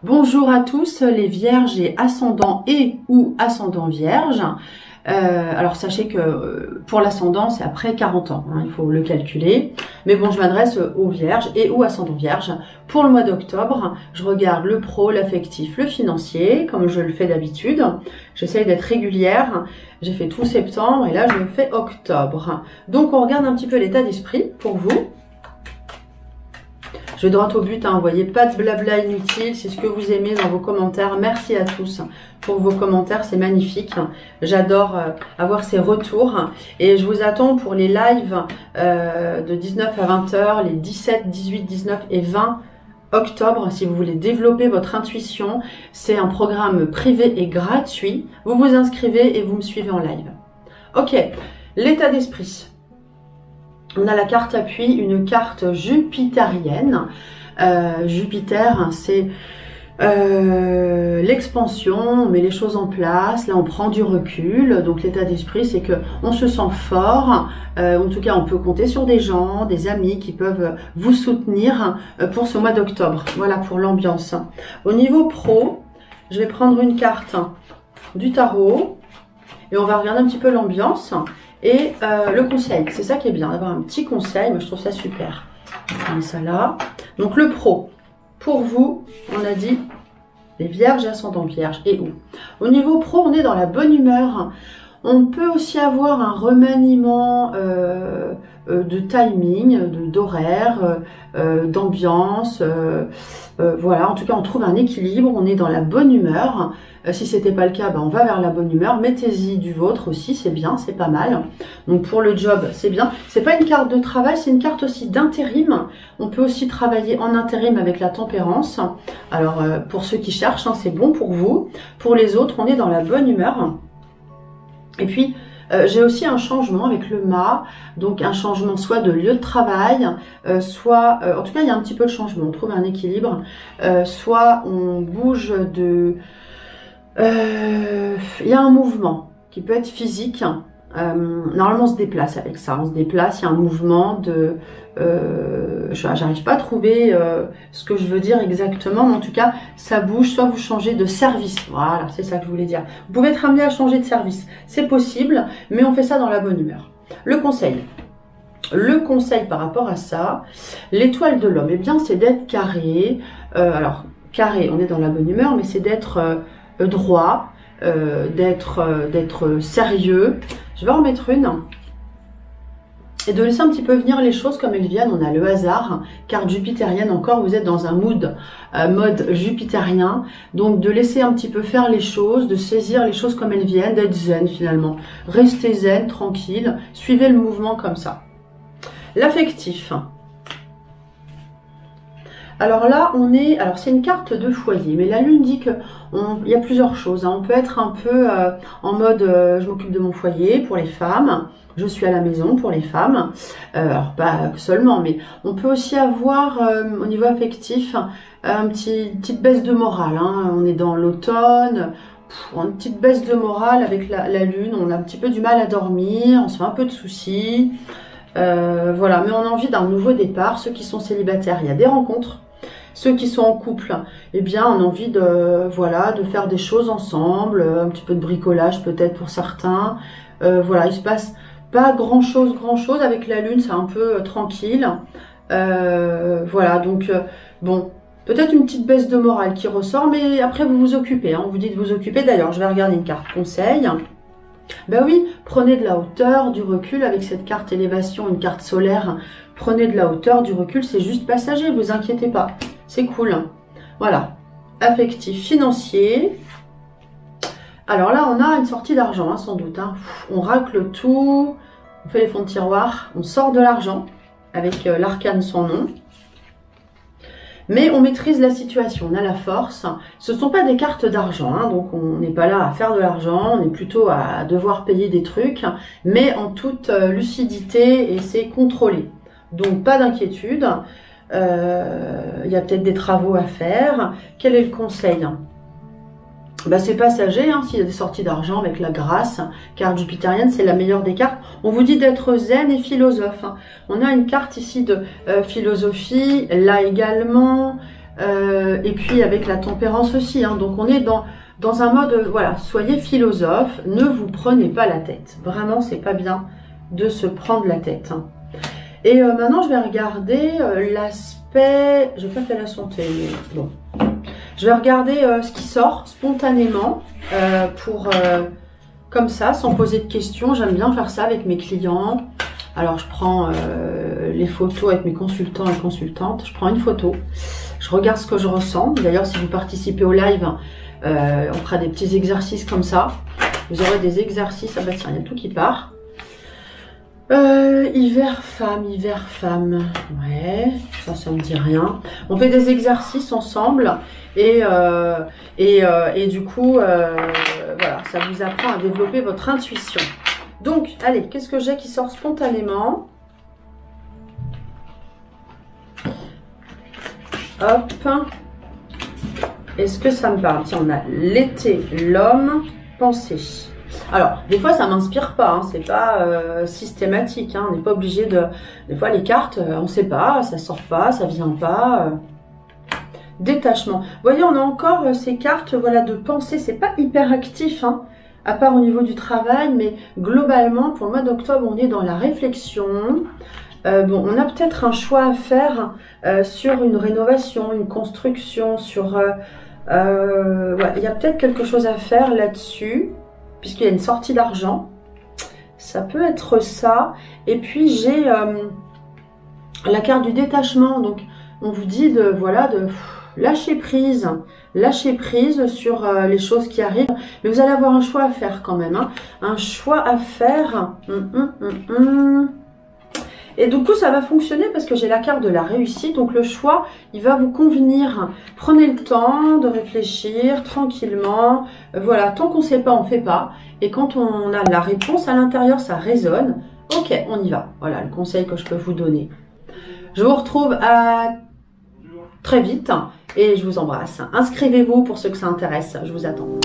Bonjour à tous les vierges et ascendants ou ascendants vierges. Alors sachez que pour l'ascendant c'est après 40 ans, hein, il faut le calculer. Mais bon, je m'adresse aux vierges et ou ascendants vierges. Pour le mois d'octobre, je regarde le pro, l'affectif, le financier, comme je le fais d'habitude. J'essaye d'être régulière. J'ai fait tout septembre et là je fais octobre. Donc on regarde un petit peu l'état d'esprit pour vous. Je vais droit au but, hein, vous voyez, pas de blabla inutile, c'est ce que vous aimez dans vos commentaires. Merci à tous pour vos commentaires, c'est magnifique. J'adore avoir ces retours et je vous attends pour les lives de 19 à 20 h, les 17, 18, 19 et 20 octobre, si vous voulez développer votre intuition. C'est un programme privé et gratuit. Vous vous inscrivez et vous me suivez en live. Ok, l'état d'esprit. On a la carte appui, une carte jupitérienne. Jupiter, c'est l'expansion, on met les choses en place, là on prend du recul. Donc l'état d'esprit, c'est que on se sent fort. En tout cas, on peut compter sur des gens, des amis qui peuvent vous soutenir pour ce mois d'octobre. Voilà pour l'ambiance. Au niveau pro, je vais prendre une carte du tarot et on va regarder un petit peu l'ambiance. Et le conseil, c'est ça qui est bien, d'avoir un petit conseil, mais je trouve ça super. On met ça là. Donc le pro, pour vous, on a dit les vierges et ascendants vierges. Et où? Au niveau pro, on est dans la bonne humeur. On peut aussi avoir un remaniement de timing, d'horaire, d'ambiance. Voilà, en tout cas, on trouve un équilibre, on est dans la bonne humeur. Si ce n'était pas le cas, ben, on va vers la bonne humeur. Mettez-y du vôtre aussi, c'est bien, c'est pas mal. Donc pour le job, c'est bien. C'est pas une carte de travail, c'est une carte aussi d'intérim. On peut aussi travailler en intérim avec la tempérance. Alors pour ceux qui cherchent, hein, c'est bon pour vous. Pour les autres, on est dans la bonne humeur. Et puis, j'ai aussi un changement avec le mât, donc un changement soit de lieu de travail, soit, en tout cas il y a un petit peu de changement, on trouve un équilibre, soit on bouge de... il y a un mouvement qui peut être physique, normalement on se déplace avec ça, on se déplace, il y a un mouvement de... j'arrive pas à trouver ce que je veux dire exactement, mais en tout cas ça bouge, soit vous changez de service, voilà, c'est ça que je voulais dire. Vous pouvez être amené à changer de service, c'est possible, mais on fait ça dans la bonne humeur. Le conseil par rapport à ça, l'étoile de l'homme, eh bien c'est d'être carré. Alors carré, on est dans la bonne humeur, mais c'est d'être droit, d'être sérieux. Je vais en mettre une. Et de laisser un petit peu venir les choses comme elles viennent. On a le hasard, carte jupitérienne encore, vous êtes dans un mode jupitérien. Donc de laisser un petit peu faire les choses, de saisir les choses comme elles viennent, d'être zen finalement. Restez zen, tranquille, suivez le mouvement comme ça. L'affectif. Alors là, c'est une carte de foyer, mais la lune dit que il y a plusieurs choses, hein. On peut être un peu en mode je m'occupe de mon foyer pour les femmes, je suis à la maison pour les femmes, alors pas seulement, mais on peut aussi avoir au niveau affectif une petite baisse de morale, hein. On est dans l'automne, une petite baisse de morale avec la lune, on a un petit peu du mal à dormir, on se fait un peu de soucis, voilà, mais on a envie d'un nouveau départ. Ceux qui sont célibataires, il y a des rencontres. Ceux qui sont en couple, eh bien, on a envie de, voilà, de faire des choses ensemble, un petit peu de bricolage peut-être pour certains. Voilà, il se passe pas grand-chose avec la lune, c'est un peu tranquille. Voilà, donc, bon, peut-être une petite baisse de morale qui ressort, mais après vous vous occupez, hein, on vous dit de vous occuper. D'ailleurs, je vais regarder une carte conseil. Ben oui, prenez de la hauteur, du recul avec cette carte élévation, une carte solaire. Prenez de la hauteur, du recul, c'est juste passager, vous inquiétez pas. C'est cool. Voilà. Affectif, financier. Alors là, on a une sortie d'argent, hein, sans doute. Hein. On racle tout, on fait les fonds de tiroir, on sort de l'argent avec l'arcane sans nom. Mais on maîtrise la situation, on a la force. Ce ne sont pas des cartes d'argent, hein, donc on n'est pas là à faire de l'argent, on est plutôt à devoir payer des trucs, mais en toute lucidité et c'est contrôlé. Donc pas d'inquiétude, il y a peut-être des travaux à faire. Quel est le conseil? Ben, c'est passager, hein, s'il y a des sorties d'argent avec la grâce. Carte jupitérienne, c'est la meilleure des cartes. On vous dit d'être zen et philosophe. Hein. On a une carte ici de philosophie, là également. et puis avec la tempérance aussi. Hein. Donc on est dans un mode, voilà, soyez philosophe, ne vous prenez pas la tête. Vraiment, c'est pas bien de se prendre la tête. Hein. Et maintenant, je vais regarder l'aspect... Je n'ai pas fait la santé, mais bon. Je vais regarder ce qui sort spontanément comme ça, sans poser de questions. J'aime bien faire ça avec mes clients. Alors, je prends les photos avec mes consultants et consultantes. Je prends une photo. Je regarde ce que je ressens. D'ailleurs, si vous participez au live, on fera des petits exercices comme ça. Vous aurez des exercices. Ah bah tiens, il y a tout qui part. Hiver femme. Ouais, ça me dit rien. On fait des exercices ensemble et du coup, voilà, ça vous apprend à développer votre intuition. Donc, allez, qu'est-ce que j'ai qui sort spontanément? Hop. Est-ce que ça me parle? Tiens, on a l'été, l'homme, pensée. Alors, des fois, ça m'inspire pas, hein, c'est pas systématique, hein, on n'est pas obligé de... Des fois, les cartes, on sait pas, ça sort pas, ça vient pas. Détachement. Vous voyez, on a encore ces cartes, voilà, de pensée, c'est pas hyper actif, hein, à part au niveau du travail, mais globalement, pour le mois d'octobre, on est dans la réflexion. Bon, on a peut-être un choix à faire sur une rénovation, une construction, sur... ouais, il y a peut-être quelque chose à faire là-dessus, puisqu'il y a une sortie d'argent. Ça peut être ça. Et puis, j'ai la carte du détachement. Donc, on vous dit de, voilà, de lâcher prise sur les choses qui arrivent. Mais vous allez avoir un choix à faire quand même. Hein. Un choix à faire. Et du coup, ça va fonctionner parce que j'ai la carte de la réussite. Donc, le choix, il va vous convenir. Prenez le temps de réfléchir tranquillement. Voilà, tant qu'on ne sait pas, on ne fait pas. Et quand on a la réponse à l'intérieur, ça résonne. Ok, on y va. Voilà le conseil que je peux vous donner. Je vous retrouve à très vite et je vous embrasse. Inscrivez-vous pour ceux que ça intéresse. Je vous attends.